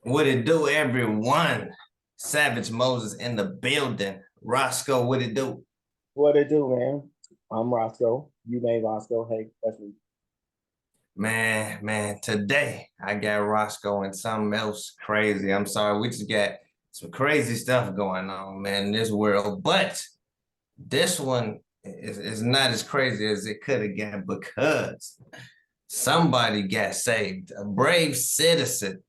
What it do, everyone? Savage Moses in the building. Roscoe, what it do? What it do, man? I'm Roscoe. You made Roscoe. Hey, that's me. Man, today I got Roscoe and something else crazy. I'm sorry, we just got some crazy stuff going on, man, in this world. But this one is not as crazy as it could have got because somebody got saved. A brave citizen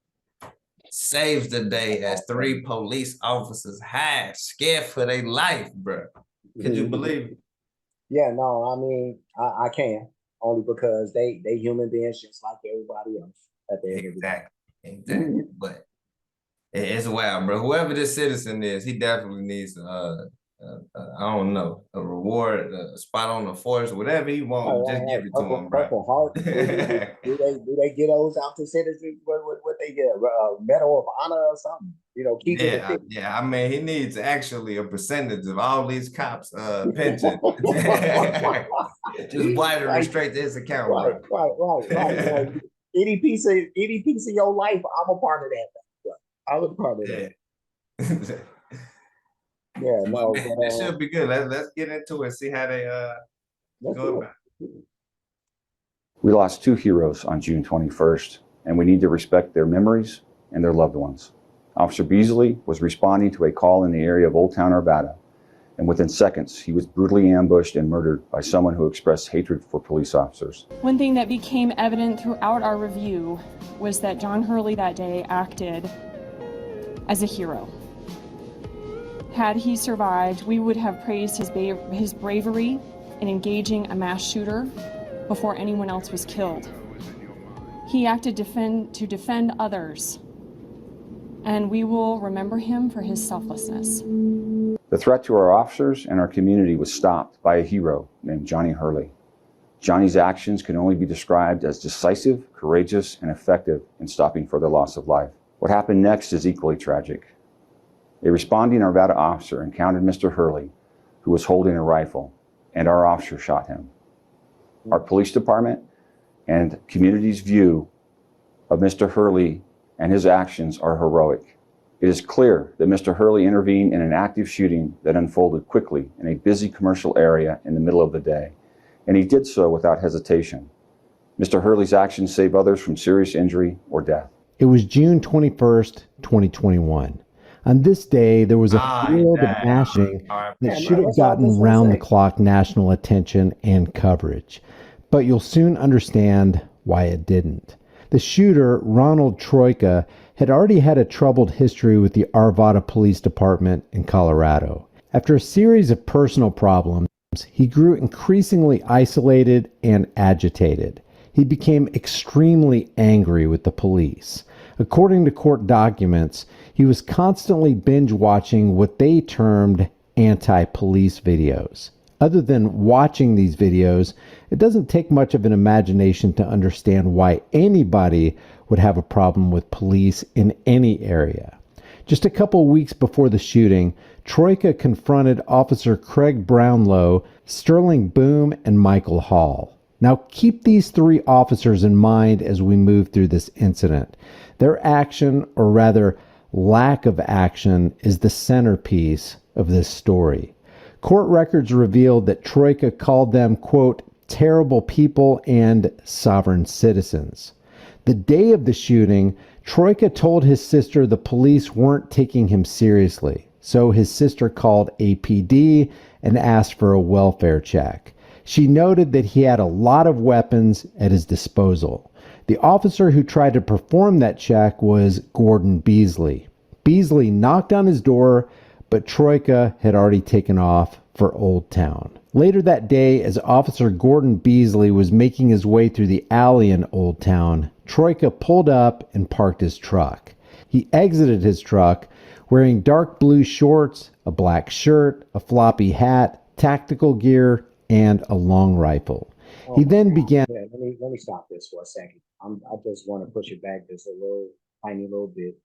saves the day as three police officers hide, scared for their life, bro. Could you believe it? Yeah, no, I mean, I can only because they human beings just like everybody else at the end of the Exactly, exactly. day. But it's wild, bro. Whoever this citizen is, he definitely needs I don't know, a reward, a spot on the force, whatever he Right, want. Just right, give right. it to Purple, him, bro. Purple Heart. Do they get those out to citizens? What they get? Medal of Honor or something? Keeping the Yeah, city. yeah. I mean, he needs actually a percentage of all these cops' pension. Just wire it Like, straight to his account, right, bro. right. Like any piece of your life, I'm a part of that. Bro. I'm a part of Yeah. that. Yeah, But no, man, but this should be good. Let's get into it. See how they let's go do about it. We lost two heroes on June 21st, and we need to respect their memories and their loved ones. Officer Beasley was responding to a call in the area of Old Town Arvada, and within seconds, he was brutally ambushed and murdered by someone who expressed hatred for police officers. One thing that became evident throughout our review was that John Hurley that day acted as a hero. Had he survived, we would have praised his bravery in engaging a mass shooter before anyone else was killed. He acted to defend others, and we will remember him for his selflessness. The threat to our officers and our community was stopped by a hero named Johnny Hurley. Johnny's actions can only be described as decisive, courageous, and effective in stopping further loss of life. What happened next is equally tragic. A responding Arvada officer encountered Mr. Hurley, who was holding a rifle, and our officer shot him. Our police department and community's view of Mr. Hurley and his actions are heroic. It is clear that Mr. Hurley intervened in an active shooting that unfolded quickly in a busy commercial area in the middle of the day, and he did so without hesitation. Mr. Hurley's actions saved others from serious injury or death. It was June 21st, 2021. On this day, there was a he field of died. mass shooting All right. that Yeah, should no, have that's what I was gotten just gonna round the say. clock national attention and coverage. But you'll soon understand why it didn't. The shooter, Ronald Troika, had already had a troubled history with the Arvada Police Department in Colorado. After a series of personal problems, he grew increasingly isolated and agitated. He became extremely angry with the police. According to court documents, he was constantly binge watching what they termed anti-police videos. Other than watching these videos, it doesn't take much of an imagination to understand why anybody would have a problem with police in any area. Just a couple weeks before the shooting, Troika confronted Officer Craig Brownlow, Sterling Boom, and Michael Hall. Now keep these three officers in mind as we move through this incident. Their action, or rather lack of action, is the centerpiece of this story. Court records revealed that Troika called them, quote, terrible people and sovereign citizens. The day of the shooting, Troika told his sister the police weren't taking him seriously, so his sister called APD and asked for a welfare check. She noted that he had a lot of weapons at his disposal. The officer who tried to perform that check was Gordon Beasley. Beasley knocked on his door, but Troika had already taken off for Old Town. Later that day, as Officer Gordon Beasley was making his way through the alley in Old Town, Troika pulled up and parked his truck. He exited his truck wearing dark blue shorts, a black shirt, a floppy hat, tactical gear, and a long rifle. He then began. Yeah, let me stop this for a second. I just want to push it back just a little tiny little bit.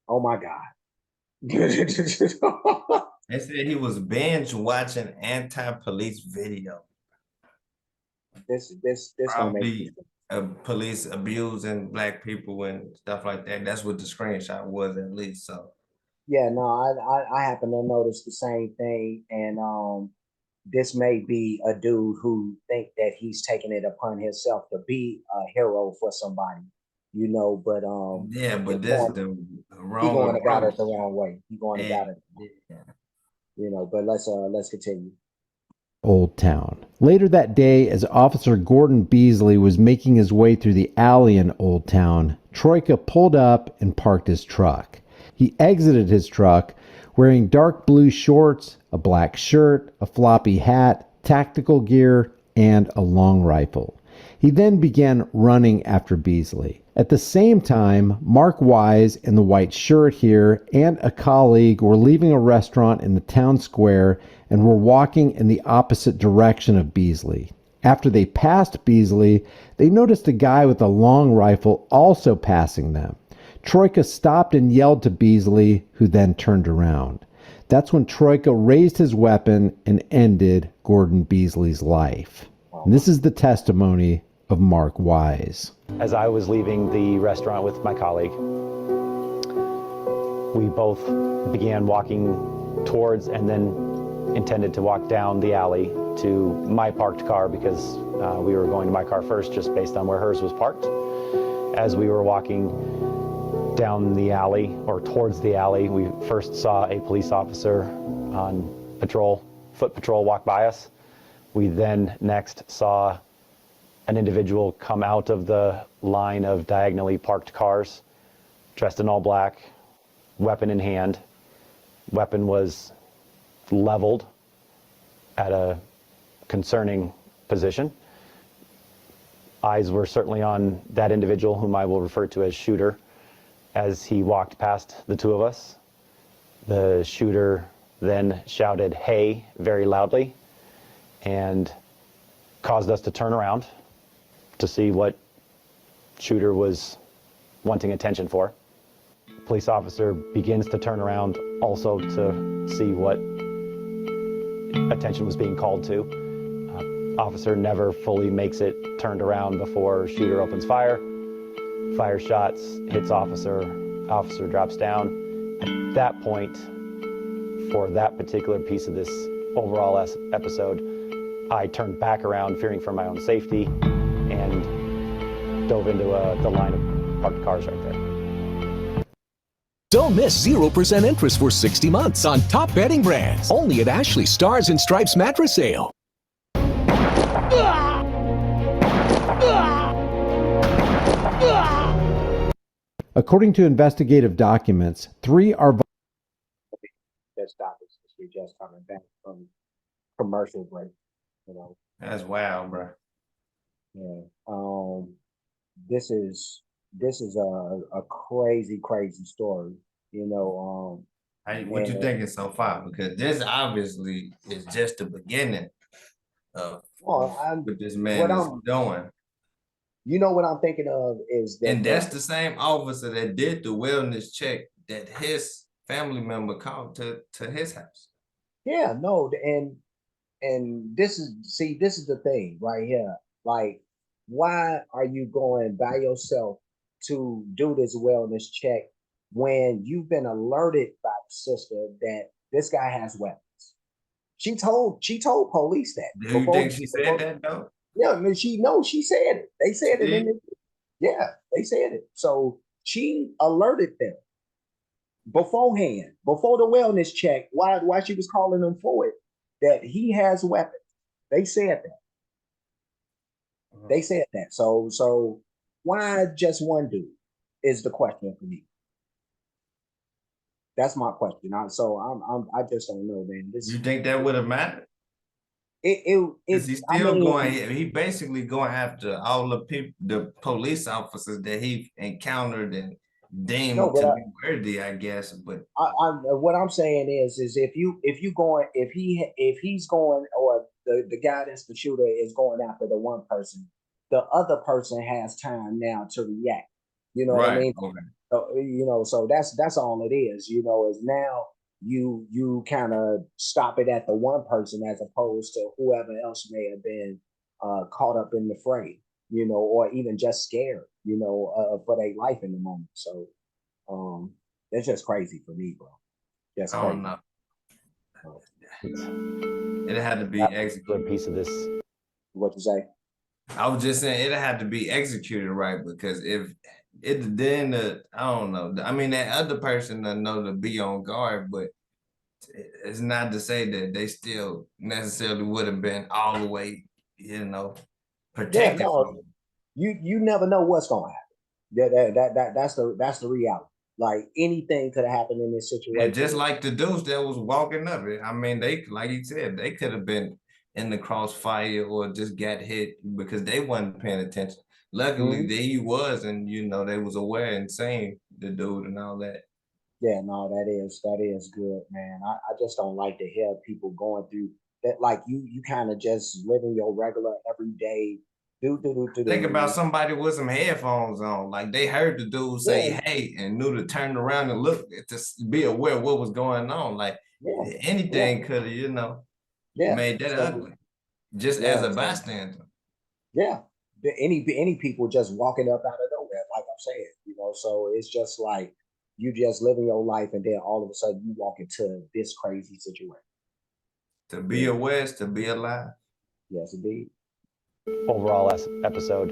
Oh my God. They said he was binge watching anti-police video. This don't make Probably sense. police abusing black people and stuff like that. That's what the screenshot was, at least. So Yeah, no, I happen to notice the same thing, and this may be a dude who think that he's taking it upon himself to be a hero for somebody, but yeah, he but this going the he wrong going about approach. it the wrong way. He going about And it, yeah. but let's continue. Old Town. Later that day, as Officer Gordon Beasley was making his way through the alley in Old Town, Troika pulled up and parked his truck. He exited his truck wearing dark blue shorts, a black shirt, a floppy hat, tactical gear, and a long rifle. He then began running after Beasley. At the same time, Mark Wise in the white shirt here and a colleague were leaving a restaurant in the town square and were walking in the opposite direction of Beasley. After they passed Beasley, they noticed a guy with a long rifle also passing them. Troika stopped and yelled to Beasley, who then turned around. That's when Troika raised his weapon and ended Gordon Beasley's life. And this is the testimony of Mark Wise. As I was leaving the restaurant with my colleague, we both began walking towards and then intended to walk down the alley to my parked car because we were going to my car first just based on where hers was parked. As we were walking down the alley or towards the alley, we first saw a police officer on patrol, foot patrol, walk by us. We then next saw an individual come out of the line of diagonally parked cars, dressed in all black, weapon in hand. Weapon was leveled at a concerning position. Eyes were certainly on that individual, whom I will refer to as Shooter, as he walked past the two of us. The shooter then shouted, "Hey," very loudly, and caused us to turn around to see what Shooter was wanting attention for. Police officer begins to turn around also to see what attention was being called to. Officer never fully makes it turned around before Shooter opens fire. Fire shots, hits officer, officer drops down. At that point, for that particular piece of this overall episode, I turned back around, fearing for my own safety, and dove into the line of parked cars right there. Don't miss 0% interest for 60 months on top bedding brands. Only at Ashley Stars and Stripes Mattress Sale. According to investigative documents, 3 are Let's stop this. We just coming back from commercial break. That's wild, bro. Yeah. This is a crazy story. What you and- thinking so far? Because this obviously is just the beginning of Well, what this man what is I'm- doing. what I'm thinking of is that And that's the same officer that did the wellness check that his family member called to his house. yeah, no, and this is the thing right here. Like, why are you going by yourself to do this wellness check when you've been alerted by the sister that this guy has weapons? She told police that. Do you think she said that though? Yeah, I mean, she said it. They said it in the, yeah, they said it. So she alerted them beforehand, before the wellness check, why she was calling them for it, that he has weapons. They said that. They said that. So why just one dude is the question for me. That's my question. I just don't know, man. You think that would have mattered? Is He still he basically going after all the people, the police officers that he encountered and deemed to be worthy, I guess. But what I'm saying is if he's going, or the guy that's the shooter is going after the one person, the other person has time now to react. You know what I mean? Okay. So that's all it is. Is now you kind of stop it at the one person as opposed to whoever else may have been caught up in the fray. or even just scared, for their life in the moment. So it's just crazy for me, bro. Just I crazy. don't know. So, It had to be That was a executed. good piece of this. what you say? I was just saying it had to be executed right, because if it then I don't know. I mean, that other person doesn't know to be on guard, but it's not to say that they still necessarily would have been all the way, Yeah, protected no, from. you never know what's gonna happen. That's the reality. Like anything could have happened in this Yeah, situation. just like the dudes that was walking up it. I mean, they like you said, they could have been in the crossfire or just got hit because they wasn't paying attention. Luckily, Mhm. there he was, and they was aware and saying the dude and all that. Yeah, no, that is good, man. I just don't like to hear people going through that. Like you kind of just living your regular everyday Think about do. somebody with some headphones on, like they heard the dude say Yeah, "hey" and knew to turn around and look to be aware of what was going on. Like yeah, yeah, anything could have, yeah. made that So ugly, just as yeah, a so bystander. yeah. Any people just walking up out of nowhere, like I'm saying, So it's just like you just living your life, and then all of a sudden you walk into this crazy situation. To be Yeah, aware is to be alive. yes, indeed. Overall episode,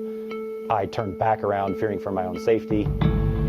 I turned back around, fearing for my own safety,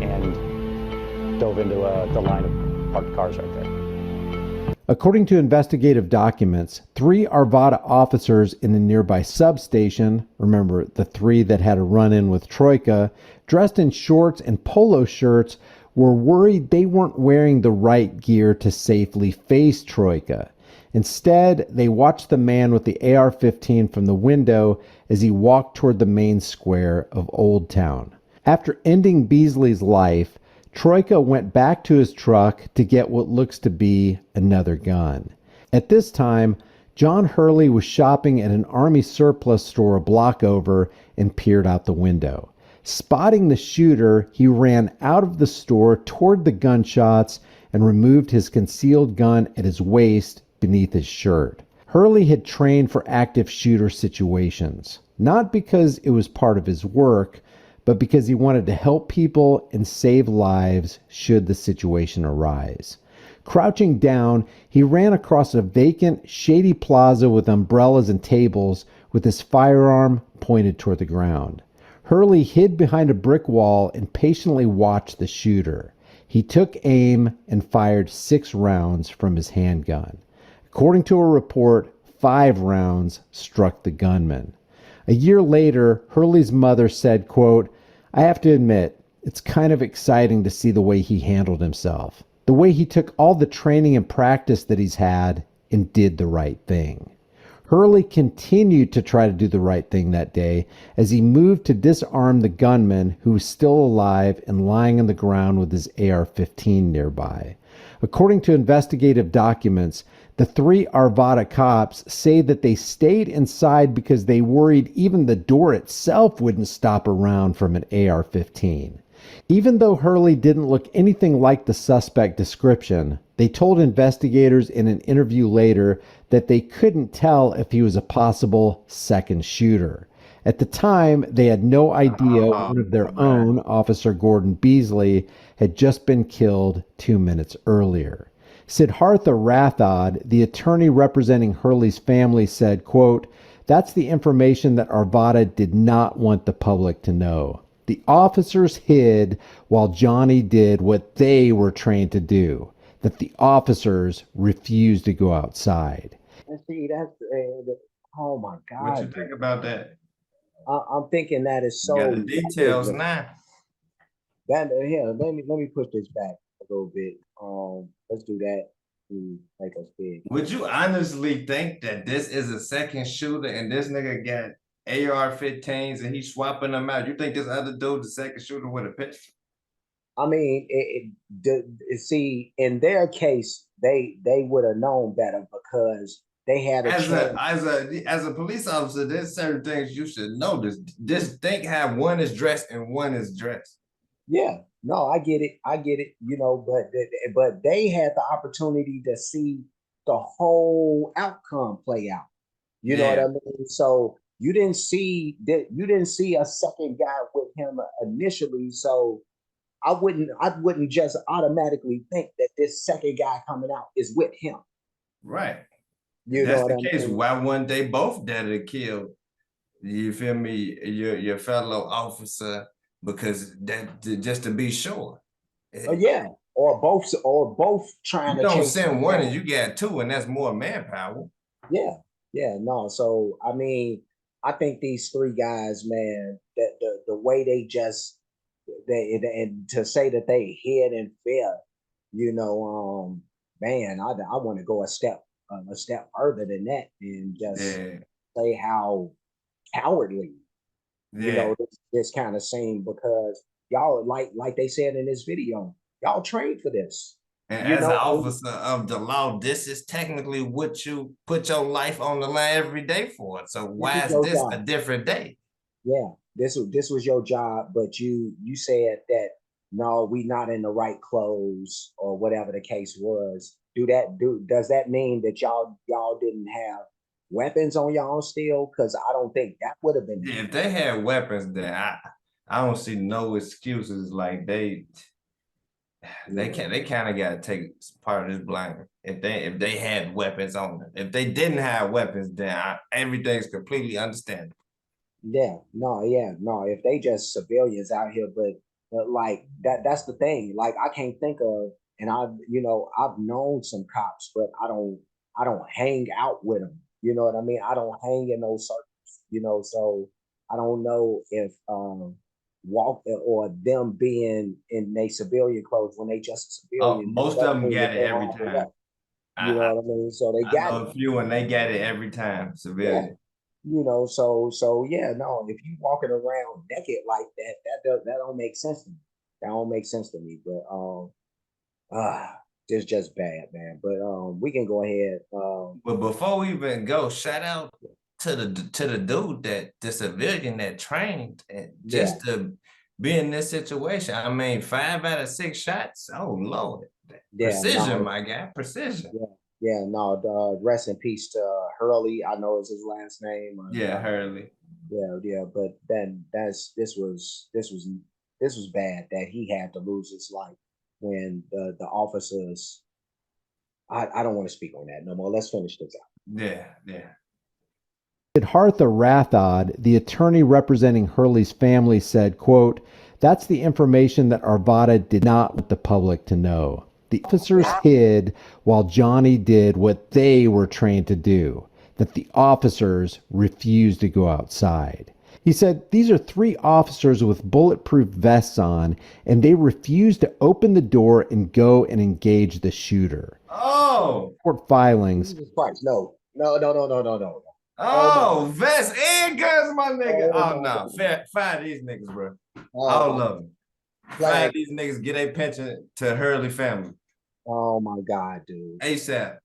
and dove into the line of parked cars right there. According to investigative documents, 3 Arvada officers in a nearby substation, remember the 3 that had a run-in with Troika, dressed in shorts and polo shirts, were worried they weren't wearing the right gear to safely face Troika. Instead, they watched the man with the AR-15 from the window as he walked toward the main square of Old Town. After ending Beasley's life, Troika went back to his truck to get what looks to be another gun. At this time, John Hurley was shopping at an Army surplus store a block over and peered out the window. Spotting the shooter, he ran out of the store toward the gunshots and removed his concealed gun at his waist beneath his shirt. Hurley had trained for active shooter situations, not because it was part of his work, but because he wanted to help people and save lives should the situation arise. Crouching down, he ran across a vacant, shady plaza with umbrellas and tables with his firearm pointed toward the ground. Hurley hid behind a brick wall and patiently watched the shooter. He took aim and fired 6 rounds from his handgun. According to a report, 5 rounds struck the gunman. A year later, Hurley's mother said, quote, "I have to admit, it's kind of exciting to see the way he handled himself. The way he took all the training and practice that he's had and did the right thing." Hurley continued to try to do the right thing that day as he moved to disarm the gunman who was still alive and lying on the ground with his AR-15 nearby. According to investigative documents, the 3 Arvada cops say that they stayed inside because they worried even the door itself wouldn't stop a round from an AR-15. Even though Hurley didn't look anything like the suspect description, they told investigators in an interview later that they couldn't tell if he was a possible second shooter. At the time, they had no idea one of their own, Officer Gordon Beasley, had just been killed 2 minutes earlier. Siddhartha Rathod, the attorney representing Hurley's family, said, quote, "That's the information that Arvada did not want the public to know. The officers hid while Johnny did what they were trained to do, that the officers refused to go outside." And see, oh my What you God, think about that? I'm thinking that is You got the so. details now. That here, let me push this back a little bit. Let's do that to make us big. Would you honestly think that this is a second shooter and this nigga got AR-15s and he's swapping them out? You think this other dude the second shooter with a pistol? I mean, see, in their case, they would have known better because they had a As chance. a police officer, there's certain things you should know. This think how one is dressed and one is dressed. Yeah, no, I get it. I get it. But they had the opportunity to see the whole outcome play out. You know what Yeah. I mean? So You didn't see that. You didn't see a second guy with him initially, so I wouldn't just automatically think that this second guy coming out is with him. Right. You That's know what the I case. mean? Why wouldn't they both dare to kill? You feel me? Your fellow officer, because that just to be sure. Yeah, or both trying You to don't chase send him one down. and you got two, and that's more manpower. Yeah, yeah, no. So I mean, I think these three guys, man, that the way they just and to say that they hid and fear, man, I want to go a step further than that and just Yeah, say how cowardly, yeah. this kind of scene, because y'all, like they said in this video, y'all trained for this. And You as an know, officer of the law, this is technically what you put your life on the line every day for. So this why is is your this a job. different day? Yeah, this was your job, but you said that no, we not in the right clothes or whatever the case was. Does that mean that y'all didn't have weapons on y'all still? Because I don't think that would have been. Yeah, if they had weapons, then I don't see no excuses. Like they can't, they kind of got to take part of this blame. If they had weapons on them, if they didn't have weapons, then everything's completely understandable. Yeah, no. If they just civilians out here, but like that's the thing. Like I can't think of, and I've known some cops, but I don't hang out with them. You know what I mean? I don't hang in those circles. So I don't know if walk or them being in their civilian clothes when they just a civilian. Most of Doesn't them mean got that it they're every all the time. way. You know what I mean? So they I got know it. a few and they got it every time. Yeah. Civilian. So yeah, no, if you walking around naked like that, that don't make sense to me. That don't make sense to me. But it's just bad, man. But we can go ahead. But before we even go, shout out to the dude, that the civilian that trained and Yeah, just to be in this situation. I mean, 5 out of 6 shots. Oh Lord, yeah, precision, no, my guy, precision. yeah, yeah, no. Rest in peace to Hurley. I know is his last name. Yeah, Hurley. Yeah. But then this was bad that he had to lose his life when the officers. I don't want to speak on that no more. Let's finish this out. Yeah. Siddhartha Rathod, the attorney representing Hurley's family, said, quote, "That's the information that Arvada did not want the public to know. The officers hid while Johnny did what they were trained to do, that the officers refused to go outside." He said, "These are 3 officers with bulletproof vests on, and they refused to open the door and go and engage the shooter." Oh, Court filings. Jesus Christ, no. Oh oh, vest and guns, my nigga. Oh Oh my no, God. fire these niggas, bro. Oh All my of them. Fire flag. these niggas, get a pension to Hurley family Oh my God, dude. ASAP.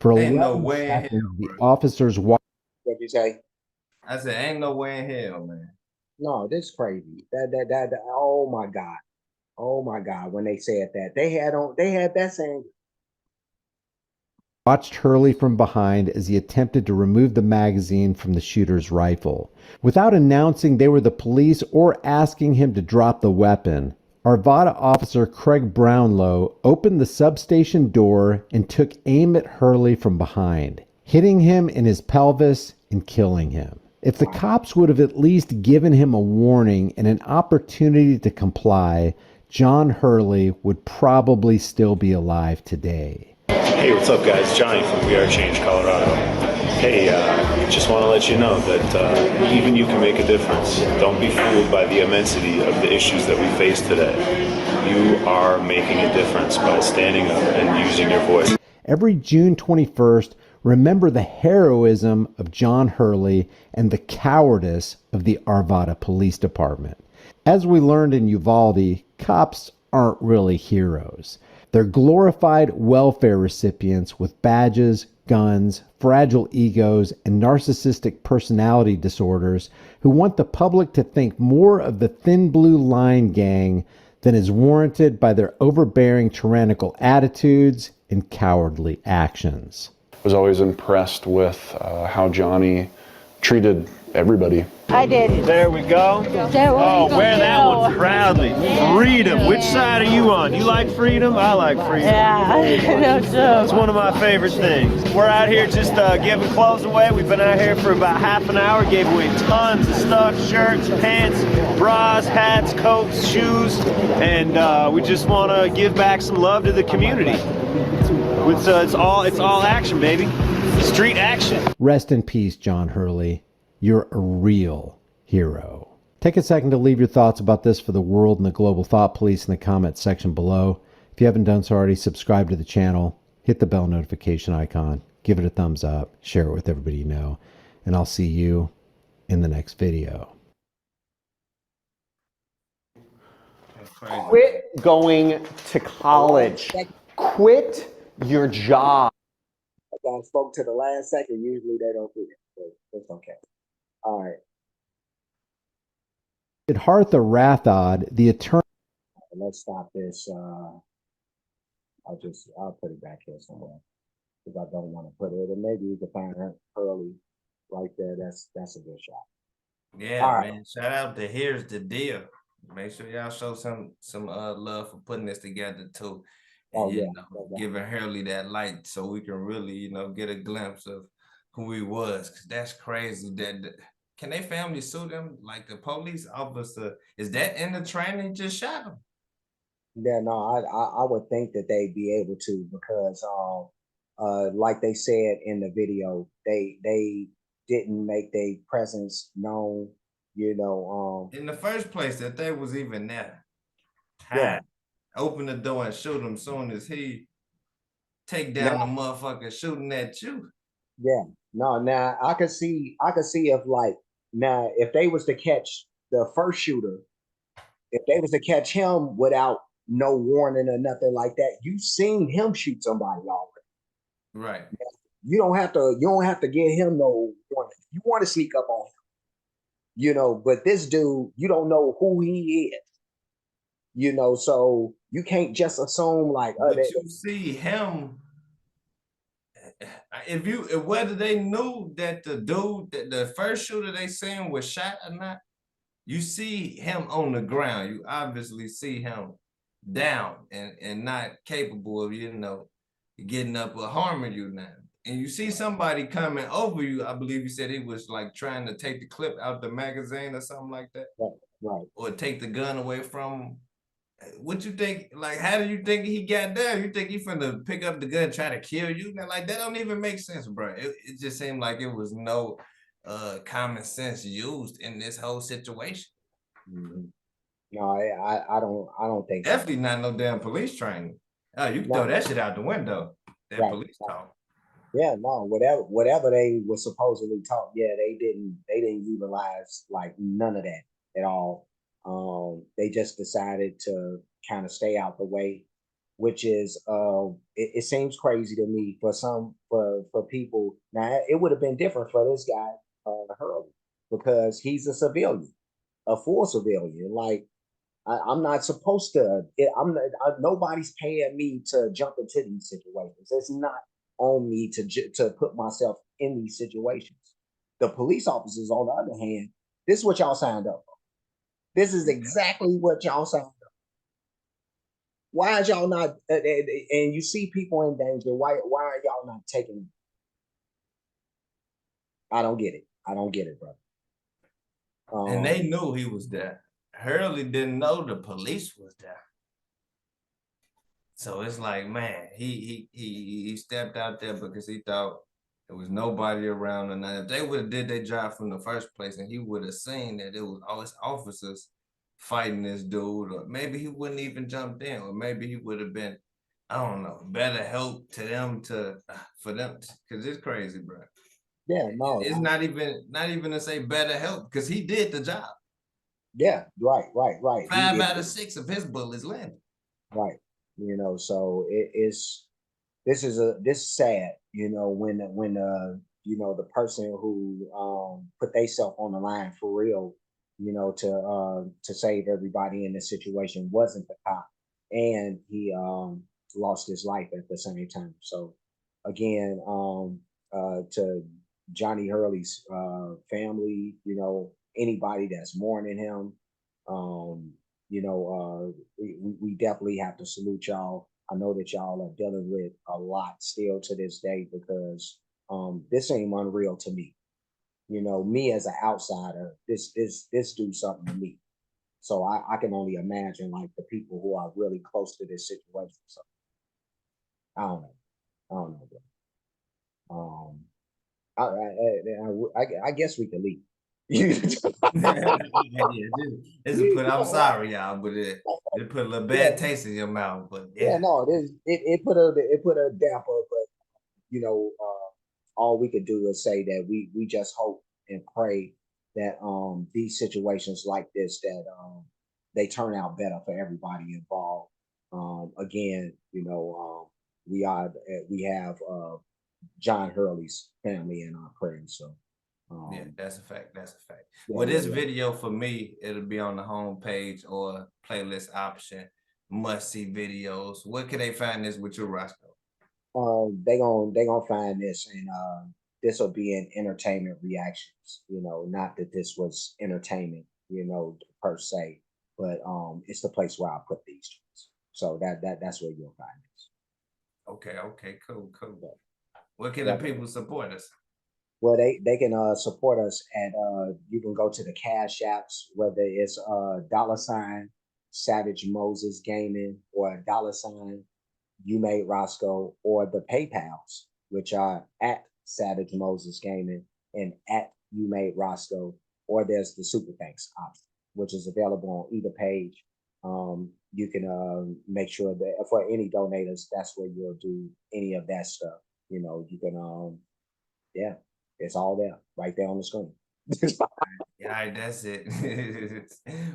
For Ain't 11 no way in seconds, hell, the bro. officers walked. What you say? I said, ain't no way in hell, man. No, this is crazy. That oh my God. Oh my God. When they said that, they had that saying. Watched Hurley from behind as he attempted to remove the magazine from the shooter's rifle. Without announcing they were the police or asking him to drop the weapon, Arvada officer Craig Brownlow opened the substation door and took aim at Hurley from behind, hitting him in his pelvis and killing him. If the cops would have at least given him a warning and an opportunity to comply, John Hurley would probably still be alive today. Hey, what's up, guys? Johnny from We Are Change, Colorado. Hey, just want to let you know that even you can make a difference. Don't be fooled by the immensity of the issues that we face today. You are making a difference by standing up and using your voice. Every June 21st, remember the heroism of John Hurley and the cowardice of the Arvada Police Department. As we learned in Uvalde, cops aren't really heroes. They're glorified welfare recipients with badges, guns, fragile egos, and narcissistic personality disorders who want the public to think more of the Thin Blue Line gang than is warranted by their overbearing tyrannical attitudes and cowardly actions. Was always impressed with how Johnny treated everybody. I did. There we go. Oh, wear that one proudly. Freedom. Which side are you on? You like freedom? I like freedom. Yeah, no joke. It's one of my favorite things. We're out here just giving clothes away. We've been out here for about half an hour. Gave away tons of stuff: shirts, pants, bras, hats, coats, shoes, and we just want to give back some love to the community. It's all action, baby. Street action. Rest in peace, John Hurley. You're a real hero. Take a second to leave your thoughts about this for the world and the global thought police in the comments section below. If you haven't done so already, subscribe to the channel, hit the bell notification icon, give it a thumbs up, share it with everybody you know, and I'll see you in the next video. Quit going to college. Quit your job. I spoke to the last second. Usually they don't do it, but it's okay. All right. Siddhartha Rathod, the attorney. Let's stop this. I'll put it back here somewhere because I don't want to put it. And maybe you can find her Hurley right there. That's a good shot. Yeah, all right. Man. Shout out to Here's the Deal. Make sure y'all show some love for putting this together too. And, giving Hurley that light so we can really, get a glimpse of who he was. Cause that's crazy. Can they family sue them? Like the police officer, is that in the training just shot him? Yeah, no, I would think that they'd be able to because like they said in the video, they didn't make their presence known, in the first place that they was even there. Yeah. Open the door and shoot him soon as he take down the motherfucker shooting at you. Yeah. No, now I could see if if they was to catch the first shooter, if they was to catch him without no warning or nothing like that, you've seen him shoot somebody already. Right. You don't have to give him no warning. You want to sneak up on him. But this dude, you don't know who he is. So you can't just assume but you see him. Whether they knew that the dude, the first shooter they seen was shot or not, you see him on the ground. You obviously see him down and not capable of, getting up or harming you now. And you see somebody coming over you. I believe you said he was like trying to take the clip out the magazine or something like that. Right. Or take the gun away from him. What you think? Like, how do you think he got there? You think he finna pick up the gun and try to kill you? Now, like, that don't even make sense, bro. It just seemed like it was no common sense used in this whole situation. Mm-hmm. No, I don't think definitely so. Not no damn police training. Oh, you can throw that shit out the window. That police talk. Yeah, no, whatever they were supposedly taught, they didn't utilize like none of that at all. They just decided to kind of stay out the way, which is it seems crazy to me for people. Now it would have been different for this guy Hurley because he's a civilian, a full civilian. Like I'm not supposed to. Nobody's paying me to jump into these situations. It's not on me to put myself in these situations. The police officers, on the other hand, this is what y'all signed up for. This is exactly what y'all signed up. Why is y'all not? And you see people in danger. Why are y'all not taking them? I don't get it. I don't get it, brother. And they knew he was there. Hurley didn't know the police was there. So it's like, man, he stepped out there because he thought there was nobody around. And if they would have did their job from the first place, and he would have seen that it was all his officers fighting this dude, or maybe he wouldn't even jumped in, or maybe he would have been, I don't know, better help to them for them, because it's crazy, bro. Yeah, no, it's not even to say better help, because he did the job. Yeah, right. 5 out of 6 of his bullets landed. Right. So this is sad, when the person who put themselves on the line for real, to save everybody in this situation wasn't the cop, and he lost his life at the same time. So again, to Johnny Hurley's family, anybody that's mourning him. We definitely have to salute y'all. I know that y'all are dealing with a lot still to this day because this ain't unreal to me. Me as an outsider, this do something to me. So I can only imagine like the people who are really close to this situation. So I don't know. Bro. I guess we can leave. I'm sorry, y'all, but it put a little bad taste in your mouth. But no, it put a damper, but all we could do is say that we just hope and pray that these situations like this that they turn out better for everybody involved. Again, we have John Hurley's family in our prayers. So yeah, that's a fact. Well, this video for me, it'll be on the home page or playlist option, must see videos. Where can they find this with you, Roscoe? They gonna find this, and this will be in entertainment reactions. Not that this was entertainment, per se, but it's the place where I put these things. So that's where you'll find this. Okay, cool. Where can the people support us? Well, they can support us at you can go to the Cash Apps, whether it's $ Savage Moses Gaming or $ You Made Roscoe, or the PayPals, which are at Savage Moses Gaming and at You Made Roscoe, or there's the Super Thanks option, which is available on either page. You can make sure that for any donators, that's where you'll do any of that stuff. You can it's all there, right there on the screen. Yeah, that's it.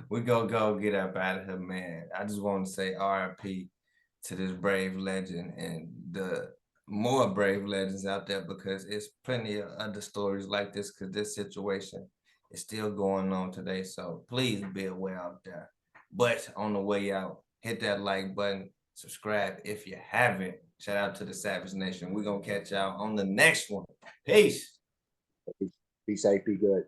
We go get up out of here, man. I just want to say RIP to this brave legend and the more brave legends out there, because it's plenty of other stories like this, because this situation is still going on today. So please be aware out there. But on the way out, hit that like button, subscribe if you haven't. Shout out to the Savage Nation. We're going to catch y'all on the next one. Peace. Be safe, be good.